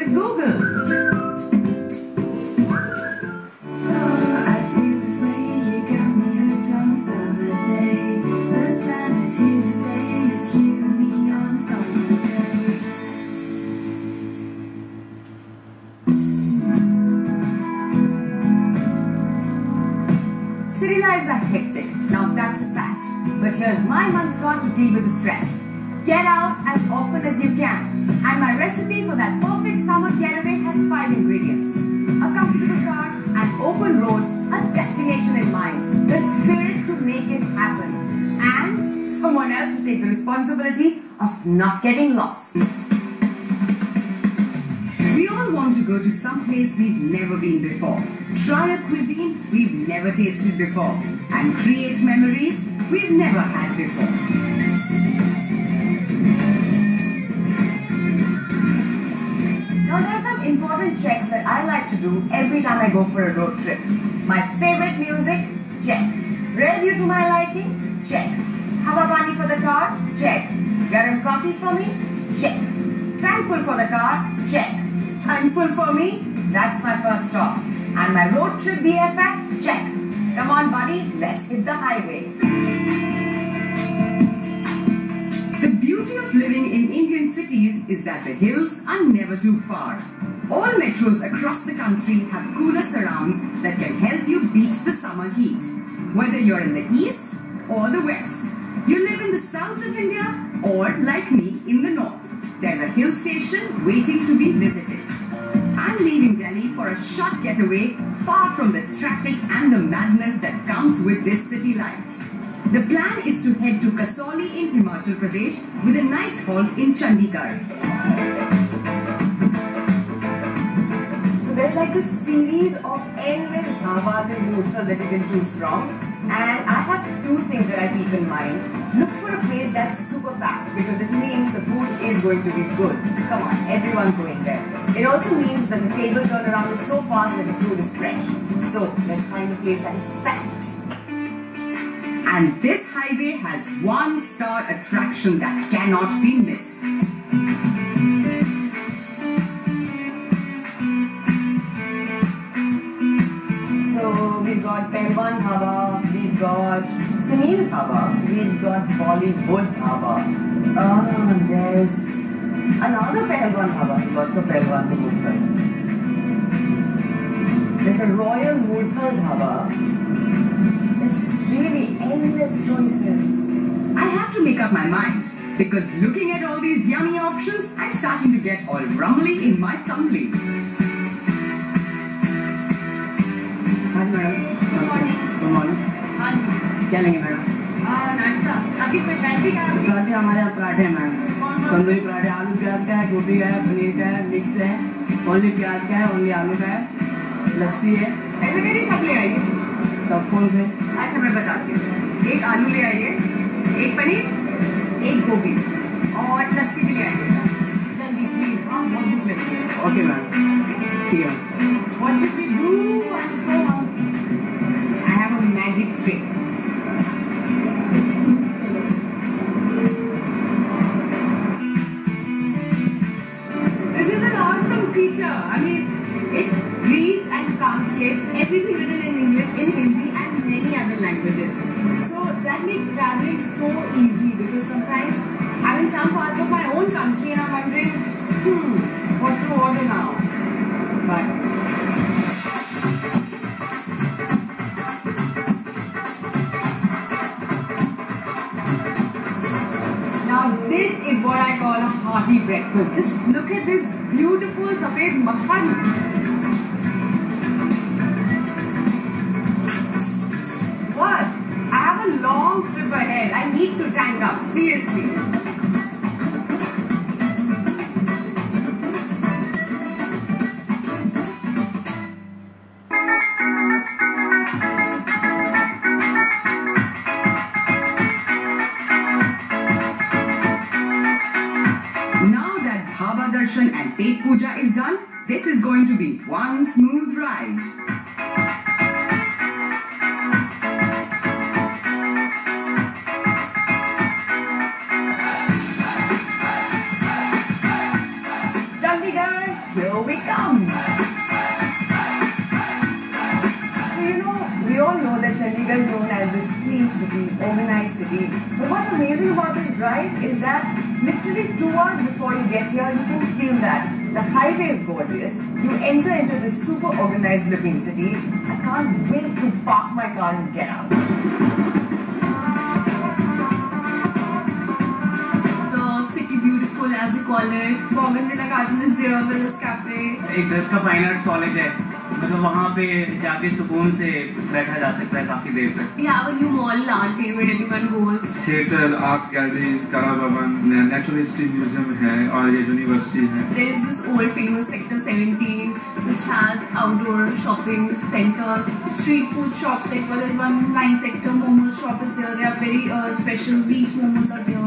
with Google. City lives are hectic, now that's a fact. But here's my mantra to deal with the stress. Get out as often as you can. And my recipe for that perfect summer getaway has 5 ingredients. A comfortable car, an open road, a destination in mind, the spirit to make it happen, and someone else to take the responsibility of not getting lost. We all want to go to some place we've never been before, try a cuisine we've never tasted before, and create memories we've never had before. Now there are some important checks that I like to do every time I go for a road trip. My favorite music? Check. Rail view to my liking? Check. Hawa pani for the car? Check. Garam coffee for me? Check. Tank full for the car? Check. Tank full for me? That's my first stop. And my road trip BFF? Check. Come on buddy, let's hit the highway. The beauty of living in Indian cities is that the hills are never too far. All metros across the country have cooler surrounds that can help you beat the summer heat. Whether you're in the east or the west, you live in the south of India or like me in the north, there's a hill station waiting to be visited. I'm leaving Delhi for a short getaway far from the traffic and the madness that comes with this city life. The plan is to head to Kasauli in Himachal Pradesh with a night's halt in Chandigarh. So there's like a series of endless dhabas in Murthal that you can choose from. And I have 2 things that I keep in mind. Look for a place that's super packed because it means the food is going to be good. Come on, everyone's going there. It also means that the table turnaround is so fast that the food is fresh. So let's find a place that is packed. And this highway has 1-star attraction that cannot be missed. So we've got Pelwan Dhaba, we've got Sunil Dhaba, we've got Bollywood Dhaba. There's another Pelwan Dhaba, lots of Pelwans in Murthal. There's a Royal Murthal Dhaba. Really endless choices. I have to make up my mind because looking at all these yummy options, I'm starting to get all rumbly in my tumbly. Hi madam. Good morning. Good morning. हाँ जी. क्या लेंगे madam? नाश्ता. आपकी speciality क्या है? पराठे हमारे यहाँ पराठे हैं मैडम. तंदूरी पराठे आलू प्याज का है, गोभी का है, पनीर का है, मिक्स है. ओनली प्याज का है, ओनली आलू का है. लस्सी है. ऐसे मेरी सब ले आइए. सब कौन से? अच्छा मैं बताती हूँ. एक आलू ले आइए, एक पनीर, एक गोभी और लस्सी भी ले आइए. जल्दी प्लीज. हाँ बहुत भूख लगी है. Okay ma'am. ठीक है. What should we do? I'm so hungry. I have a magic trick. This is an awesome feature. I mean, it reads and translates everything written in English in Hindi and many other languages. So that makes traveling so easy because sometimes I'm in some parts of my own country and I'm wondering, what to order now? But now this is what I call a hearty breakfast. Just look at this beautiful safed makhan. Long trip ahead. I need to tank up. Seriously. Now that Dhaba Darshan and Pet Puja is done, this is going to be one smooth ride. Here Chandigarh is known as this clean city, organized city. But what's amazing about this drive is that literally 2 hours before you get here, you can feel that. The highway is gorgeous. You enter into this super organized looking city. I can't wait to park my car and get out. The city beautiful as you call it. Bougainvillea Garden is there, Willis Cafe. एक 10 का fine arts college है, मतलब वहाँ पे जाके सुकून से बैठा जा सकता है काफी देर तक. We have a new mall, Lante, where everyone goes. Theatre, art galleries, कला भवन, नेचुरल हिस्ट्री म्यूजियम है और ये यूनिवर्सिटी है. There is this old famous sector 17 which has outdoor shopping centers, street food shops. Like well, there's one line sector momo shop is there. They are very special wheat momos are there.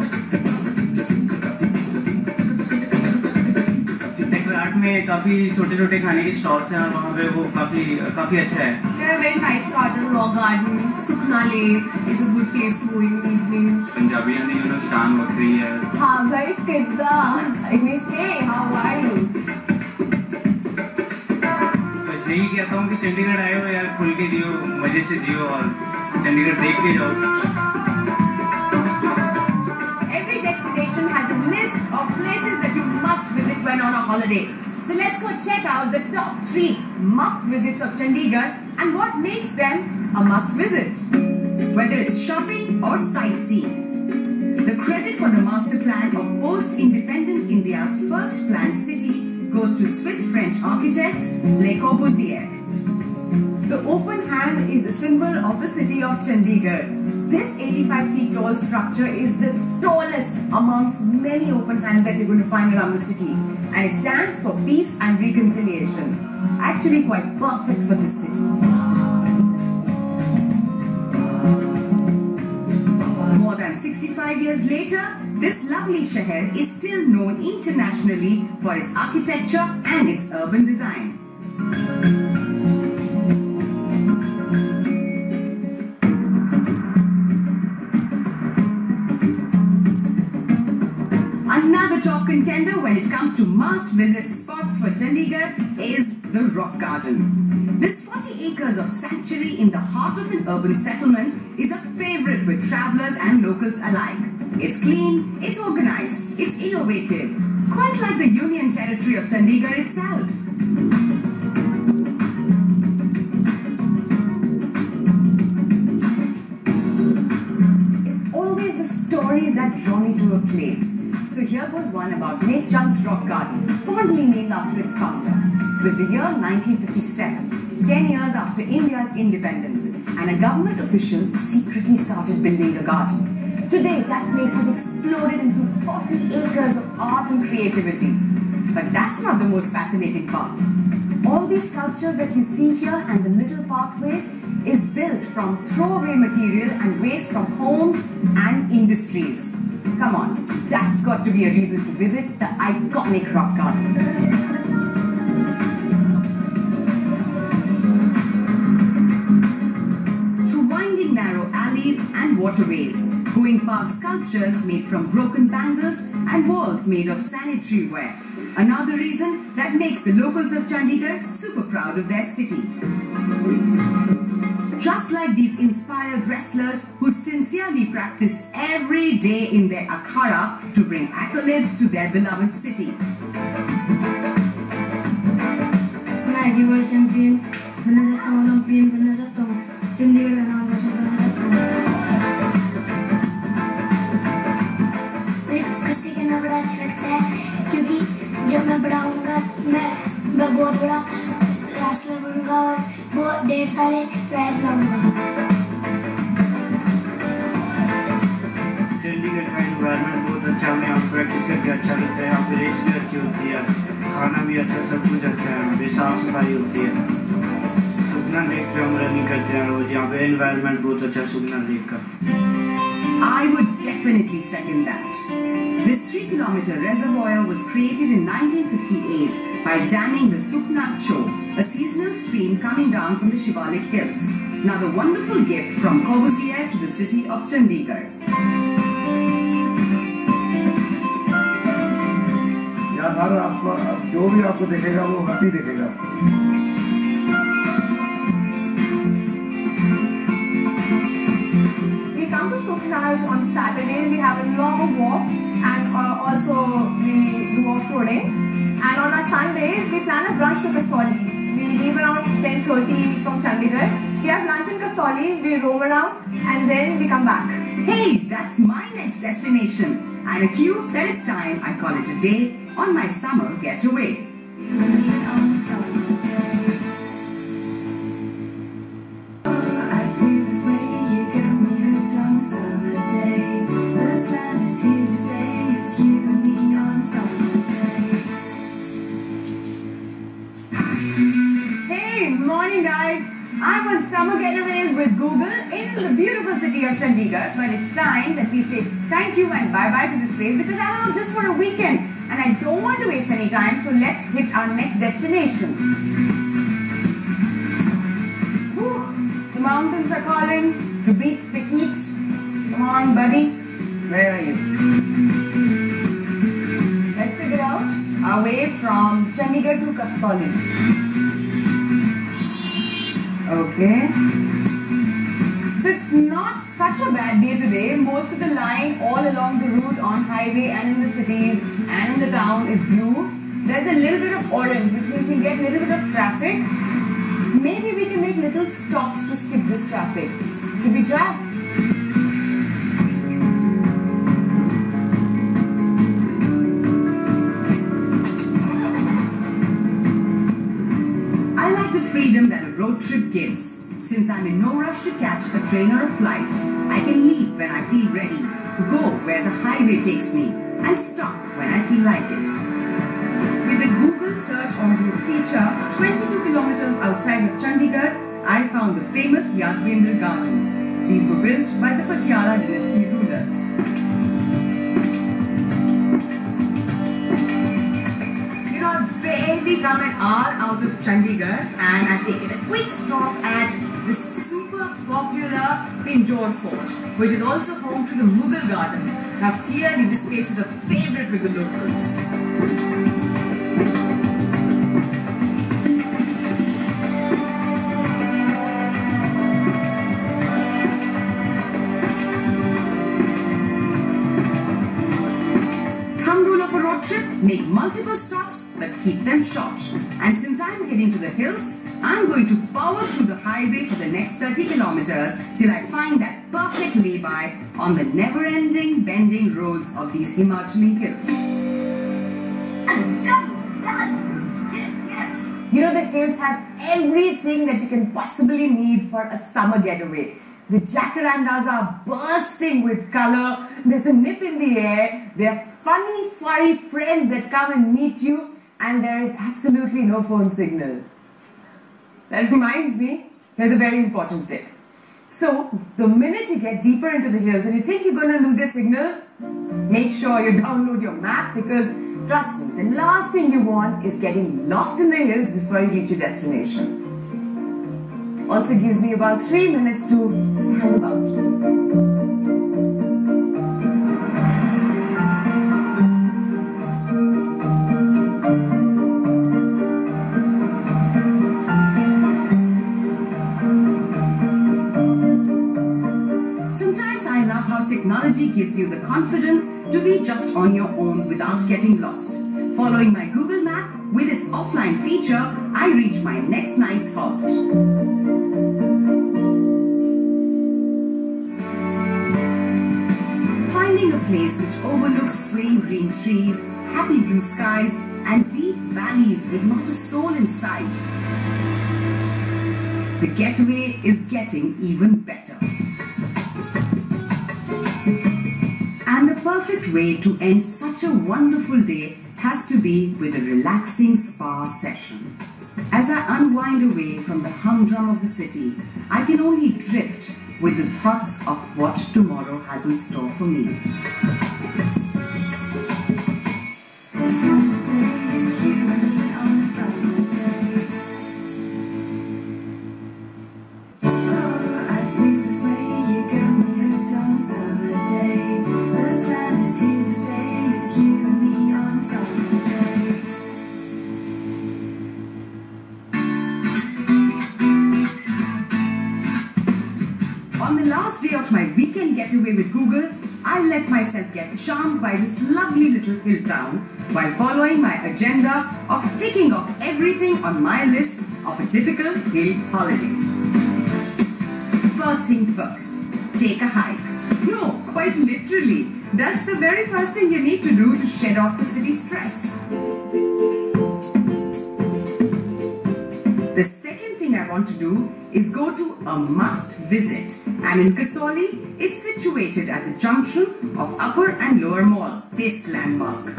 में काफी छोटे-छोटे खाने के stalls हैं और वहाँ पे वो काफी अच्छा है. There are very nice garden, rock garden, Sukhna Lake is a good place to go in the evening. पंजाबियों की जो शान वखरी है. हाँ भाई कितना? It means hey, how are you? बस यही कहता हूँ कि चंडीगढ़ आए हो यार, खुल के जियो, मजे से जियो और चंडीगढ़ देख के जाओ. Every destination has a list of places that you must visit when on a holiday. So let's go check out the top 3 must visits of Chandigarh and what makes them a must visit. Whether it's shopping or sightseeing, the credit for the master plan of post-independent India's first planned city goes to Swiss-French architect Le Corbusier. The open hand is a symbol of the city of Chandigarh. This 85 feet tall structure is the tallest amongst many open hands that you're going to find around the city. And it stands for peace and reconciliation. Actually quite perfect for this city. More than 65 years later, this lovely shahar is still known internationally for its architecture and its urban design. Another top contender when it comes to must-visit spots for Chandigarh is the Rock Garden. This 40 acres of sanctuary in the heart of an urban settlement is a favorite with travellers and locals alike. It's clean, it's organized, it's innovative, quite like the Union Territory of Chandigarh itself. It's always the stories that draw me to a place. So here goes one about Nechung's Rock Garden, fondly named after its founder. It was the year 1957, 10 years after India's independence, and a government official secretly started building a garden. Today, that place has exploded into 40 acres of art and creativity. But that's not the most fascinating part. All these sculptures that you see here and the little pathways is built from throwaway material and waste from homes and industries. Come on, that's got to be a reason to visit the iconic Rock Garden. Through winding narrow alleys and waterways, going past sculptures made from broken bangles and walls made of sanitary ware. Another reason that makes the locals of Chandigarh super proud of their city. Just like these inspired wrestlers who sincerely practice every day in their akhada to bring accolades to their beloved city. मैं world champion बनना चाहता हूँ, Olympian बनना चाहता हूँ, चंडीगढ़ का नाम रोशन करना चाहता हूँ. मुझे कुश्ती करना बड़ा अच्छा लगता है क्योंकि जब मैं बड़ा होऊंगा मैं बहुत बड़ा रेसलर बनूंगा और बहुत ढेर सारे प्राइज लाऊंगा. चंडीगढ़ का एनवायरनमेंट बहुत अच्छा है, यहाँ प्रैक्टिस करके अच्छा लगता है. यहाँ पे रेस भी अच्छी होती है, खाना भी अच्छा, सब कुछ अच्छा है, यहाँ पे साफ सफाई होती है. सुखना लेक पे हम रनिंग करते हैं रोज. यहाँ पे एनवायरनमेंट बहुत अच्छा है सुखना लेक का. I would definitely second that. This 3-kilometer reservoir was created in 1958 by damming the Sukna Cho, a seasonal stream coming down from the Shivalik hills. Another wonderful gift from Corbusier to the city of Chandigarh. यार हर आपको जो भी आपको देखेगा वो happy देखेगा. as on Saturdays we have a long walk and also we do off-roading. And on our Sundays we plan a brunch to Kasauli. We leave around 10:30 from Chandigarh. We have lunch in Kasauli, we roam around and then we come back. Hey, that's my next destination. And a cue, then it's time I call it a day on my summer getaway. Hey, morning guys. I'm on summer getaways with Google in the beautiful city of Chandigarh, but it's time that we say thank you and bye-bye to this place because I'm out just for a weekend and I don't want to waste any time, so let's hit our next destination. Whew. The mountains are calling to beat the heat. Come on, buddy. Where are you? Let's figure out our way from Chandigarh to Kasauli. Okay. So it's not such a bad day today. Most of the line all along the route on highway and in the cities and in the town is blue. There's a little bit of orange, which means we'll get a little bit of traffic. Maybe we can make little stops to skip this traffic. Should we try? I like the freedom that a road trip gives. Since I'm in no rush to catch a train or a flight, I can leave when I feel ready, go where the highway takes me, and stop when I feel like it. With the Google search audio feature, 22 kilometers outside of Chandigarh, I found the famous Yadvendra Gardens. These were built by the Patiala dynasty rulers. You know, I've barely come an hour out of Chandigarh and I've taken a quick stop at the super popular Pinjore Fort, which is also home to the Mughal Gardens. Now clearly this place is a favorite with the locals. Make multiple stops but keep them short. And since I'm heading to the hills, I'm going to power through the highway for the next 30 kilometers till I find that perfect lay-by on the never-ending bending roads of these Himachali hills. You know, the hills have everything that you can possibly need for a summer getaway. The jacarandas are bursting with color. There's a nip in the air. There are funny, furry friends that come and meet you. And there is absolutely no phone signal. That reminds me, here's a very important tip. So, the minute you get deeper into the hills and you think you're going to lose your signal, make sure you download your map because, trust me, the last thing you want is getting lost in the hills before you reach your destination. Also gives me about 3 minutes to just hang about. Sometimes I love how technology gives you the confidence to be just on your own without getting lost. Following my Google map with its offline feature, I reach my next night's halt. Finding a place which overlooks swaying green trees, happy blue skies, and deep valleys with not a soul in sight. The getaway is getting even better. And the perfect way to end such a wonderful day has to be with a relaxing spa session. As I unwind away from the humdrum of the city, I can only drift with the thoughts of what tomorrow has in store for me. Getaway with Google, I let myself get charmed by this lovely little hill town while following my agenda of ticking off everything on my list of a typical hill holiday. First thing first, take a hike. No, quite literally. That's the very first thing you need to do to shed off the city stress. The second thing I want to do is go to a must visit, and in Kasauli, it's situated at the junction of Upper and Lower Mall, this landmark.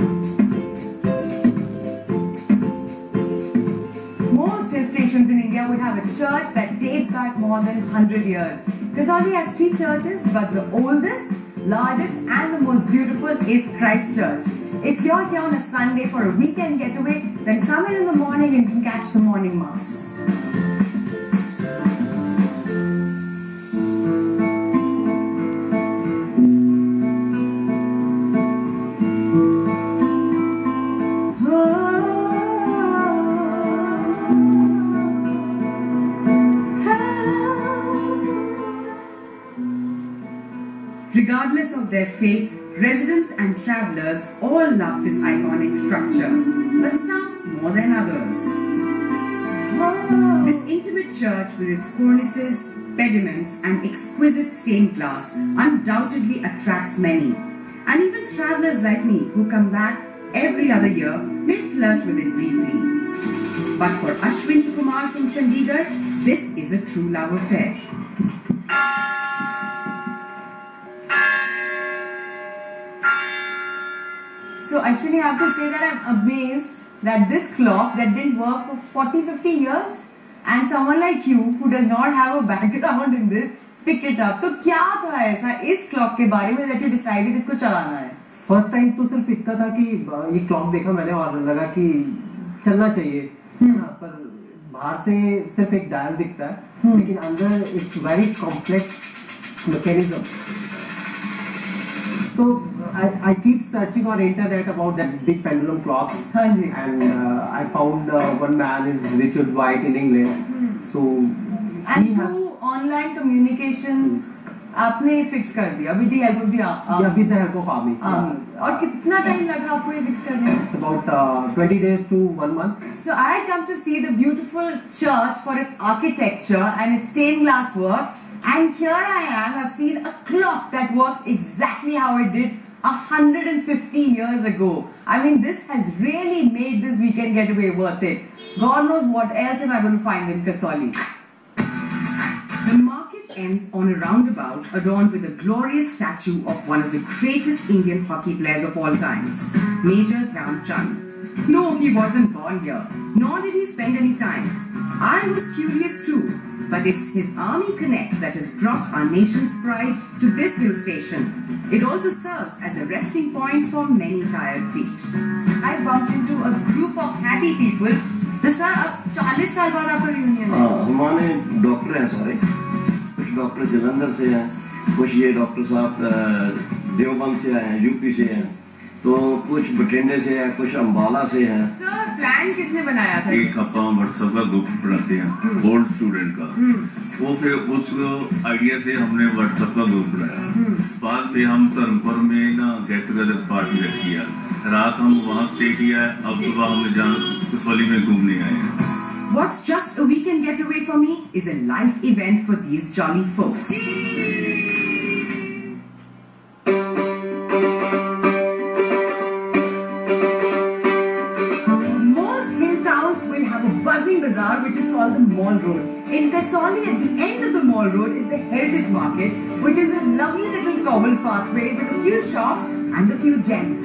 Most hill stations in India would have a church that dates back more than 100 years. Kasauli has 3 churches, but the oldest, largest and the most beautiful is Christ Church. If you're here on a Sunday for a weekend getaway, then come in the morning and you can catch the morning mass. Regardless of their faith, residents and travelers all love this iconic structure, but some more than others. This intimate church with its cornices, pediments and exquisite stained glass undoubtedly attracts many. And even travelers like me who come back every other year may flirt with it briefly. But for Ashwini Kumar from Chandigarh, this is a true love affair. So Ashwini, I have to say that I'm amazed that this clock that didn't work for 40-50 years and someone like you who does not have a background in this picked it up. तो क्या था ऐसा इस clock के बारे में that you decided इसको चलाना है? First time तो सिर्फ इतना था कि ये clock देखा मैंने और लगा कि चलना चाहिए, पर बाहर से सिर्फ एक dial दिखता है, लेकिन अंदर it's very complex mechanism. So I keep searching on internet about that big pendulum clock, and I found one man is Richard White in England. So and through online communication, आपने fix कर दिया with the help of the army. Yeah, with the help of army. और कितना time लगा आपको ये fix करने में? It's about 20 days to 1 month. So I had come to see the beautiful church for its architecture and its stained glass work. And here I am, I've seen a clock that works exactly how it did 150 years ago. I mean, this has really made this weekend getaway worth it. God knows what else am I going to find in Kasauli. The market ends on a roundabout adorned with a glorious statue of one of the greatest Indian hockey players of all times, Major Dhyan Chand. No, he wasn't born here, nor did he spend any time. I was curious too. But it's his army connect that has brought our nation's pride to this hill station. It also serves as a resting point for many tired feet. I bumped into a group of happy people. तो sir अब 40 साल बाद आपका reunion है? हमारे doctor हैं सारे, कुछ डॉक्टर जलंधर से हैं, कुछ ये डॉक्टर साहब देवबंद से हैं, यूपी से हैं, तो कुछ बठिंडे से हैं, कुछ अम्बाला से हैं। तो प्लान किसने बनाया था? एक हफ्ता व्हाट्सएप का ग्रुप बनाते हैं ओल्ड स्टूडेंट का, वो फिर उस आइडिया से हमने व्हाट्सएप का ग्रुप बनाया। बाद में हम धर्मपुर में ना गेट टुगेदर पार्टी रखी है, रात हम वहाँ स्टे किया है, अब सुबह हम जहाँ कसौली में घूमने आए हैं। What's just a weekend getaway for me is a life event for these jolly folks. Buzzing bazaar which is called the Mall Road. In Kasauli, at the end of the Mall Road is the Heritage Market, which is a lovely little cobbled pathway with a few shops and a few gems.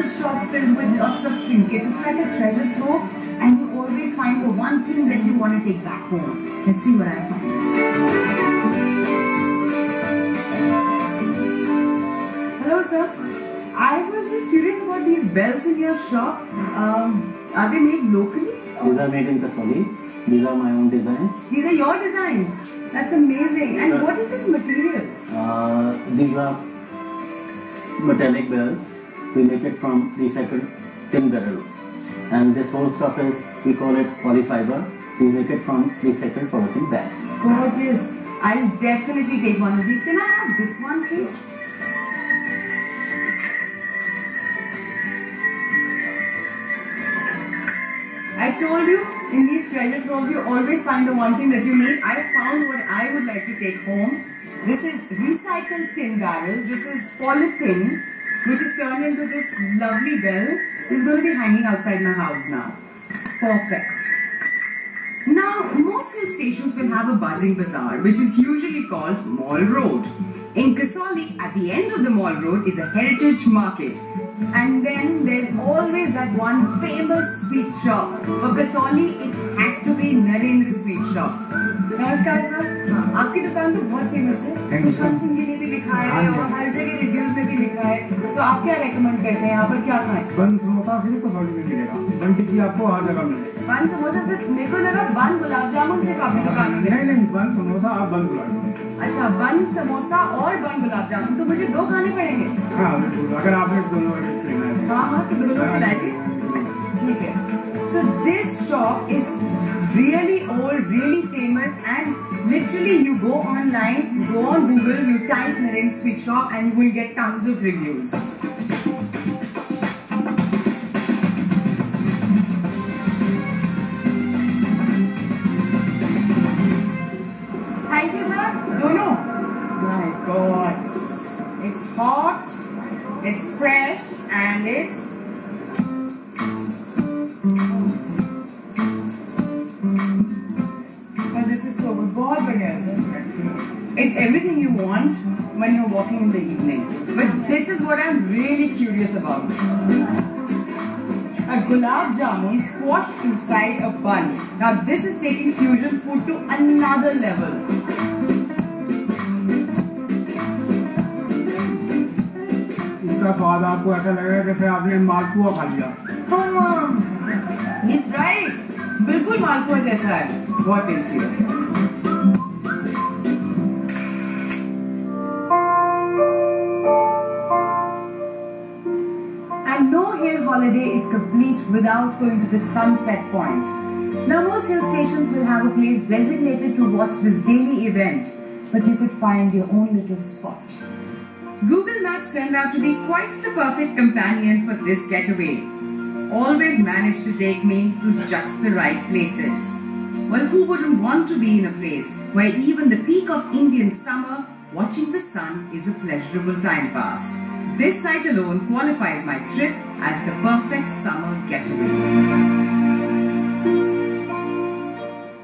Shop filled with lots of trinkets. It's like a treasure trove, and you always find the one thing that you want to take back home. Let's see what I find. Hello, sir. I was just curious about these bells in your shop. Are they made locally? These are made in Kasauli. These are my own designs. These are your designs. That's amazing. And what is this material? These are metallic bells. We make it from recycled tin barrels. And this whole stuff is, we call it polyfiber. We make it from recycled polythene bags. Gorgeous. I'll definitely take one of these. Can I have this one, please? I told you, in these treasure troves, you always find the one thing that you need. I found what I would like to take home. This is recycled tin barrel. This is polythene, which is turned into this lovely bell. This is going to be hanging outside my house now. Perfect. Now, most hill stations will have a buzzing bazaar, which is usually called Mall Road. In Kasauli, at the end of the Mall Road is a heritage market. And then there's always that one famous sweet shop. For Kasauli, it has to be Narendra Sweet Shop. Namaskar sir. आपकी दुकान तो बहुत famous है. खुशवंत सिंह जी ने भी लिखा है और हर जगह रिव्यूज में भी लिखा है. तो आप क्या रेकमेंड करते हैं? यहाँ पर क्या खाएं? बन समोसा सिर्फ कसौली में मिलेगा. बन टिक्की आपको हर जगह मिलेगा. बन समोसा सिर्फ, मेरे को लगा बन गुलाब जामुन सिर्फ आपकी दुकान में. नहीं, बन समोसा आप बन गुलाब जामुन. अच्छा, बन समोसा और बन गुलाब जामुन. तो मुझे 2 खाने पड़ेंगे. हाँ बिल्कुल, अगर आपने दोनों लेना है. हाँ, तो दोनों खिलाएंगे. ठीक है. So this shop is really old, really famous, and literally you go online, go on Google, you type Narendra Sweet Shop and you will get tons of reviews. Thank you sir. Dono. My God. It's hot, it's fresh, and it's this is so good. बहुत बढ़िया है sir. It's everything you want when you're walking in the evening. But this is what I'm really curious about. A gulab jamun squashed inside a bun. Now this is taking fusion food to another level. इसका स्वाद आपको ऐसा लगेगा जैसे आपने मालपुआ खा लिया. He's right. बिल्कुल मालपुआ जैसा है. बहुत टेस्टी है. And no hill holiday is complete without going to the sunset point. Now most hill stations will have a place designated to watch this daily event, but you could find your own little spot. Google Maps turned out to be quite the perfect companion for this getaway. Always managed to take me to just the right places. Well, who wouldn't want to be in a place where even the peak of Indian summer, watching the sun is a pleasurable time pass? This sight alone qualifies my trip as the perfect summer getaway.